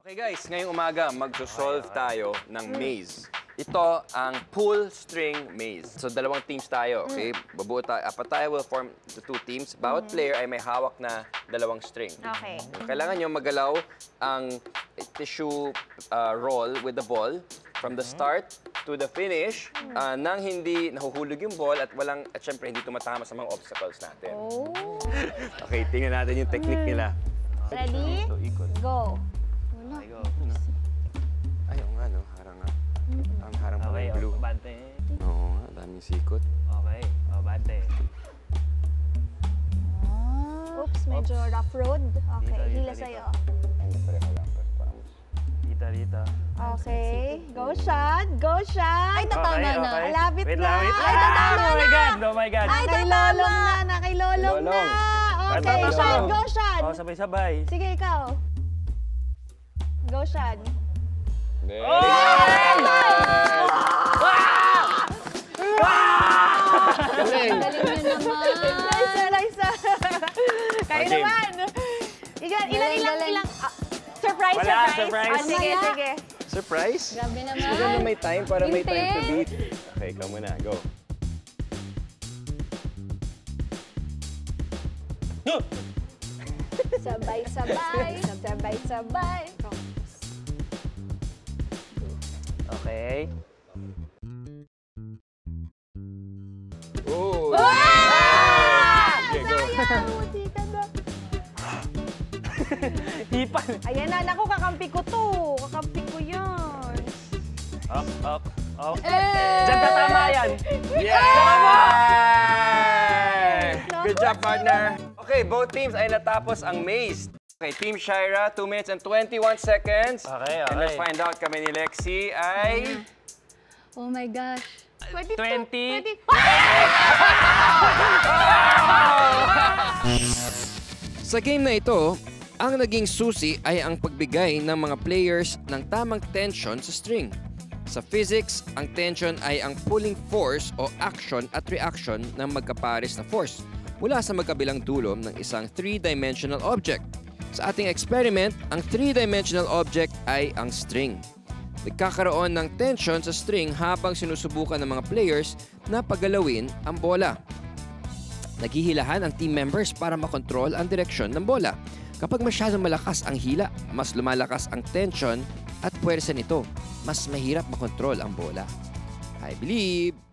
Okay guys, ngayong umaga magso-solve tayo ng maze. Ito ang pull string maze. So dalawang teams tayo, okay? Babuo tayo, apat tayo will form the two teams. Bawat player ay may hawak na dalawang string. Okay. Kailangan nyo magalaw ang tissue roll with the ball from the start to the finish nang hindi nahuhulog yung ball at syempre hindi tumatama sa mga obstacles natin. Oh. Okay, tingnan natin yung technique nila. Ready? Go. Okay, go. Ayaw nga, no? Harang nga. Ang harang pa Okay, ng blue. bante. Oo nga, daming sikot. Okay, bante. Oops, medyo rough road. Okay, Dito, hila dito. sa'yo. Hindi pareho lang, first promise. Dito. Okay, go shot, go shot. Ay, tatama Okay, na. okay. Malapit Wait na. lang, wait Ay, lang. tatama Oh my na. God, oh my God. Ay, nakilolong na, nakilolong na. Lolong. Okay, Tatama Sean, na. go Sean. Oh, sabay-sabay. Sige, ikaw. Go Sean. Very Oh! Galing! Galing nyo naman. Nice. Kayo Okay. naman. Ilang. Surprise. Wala, surprise. Ah, sige. Surprise? Grabe naman. Sige na may time para may Hindi. time to beat. Okay, ikaw muna. Go. Sabay. Okay. Oh! Okay, go. Hipan. Ayan na, naku, kakampi ko to. Kakampi ko yan. Up. Diyan tatama yan. Yeah! Good job, partner. Okay, both teams ay natapos ang maze. Okay, Team Shira, 2 minutes and 21 seconds. Okay. And let's find out kami ni Lexi ay... Oh my gosh. 20. Sa game na ito, ang naging susi ay ang pagbigay ng mga players ng tamang tension sa string. Sa physics, ang tension ay ang pulling force o action at reaction ng magkapares na force mula sa magkabilang dulo ng isang three-dimensional object. Sa ating experiment, ang three-dimensional object ay ang string. Nagkakaroon ng tension sa string habang sinusubukan ng mga players na pagalawin ang bola. Naghihilahan ang team members para makontrol ang direksyon ng bola. Kapag masyadong malakas ang hila, mas lumalakas ang tension at puwersa nito. Mas mahirap makontrol ang bola. I believe!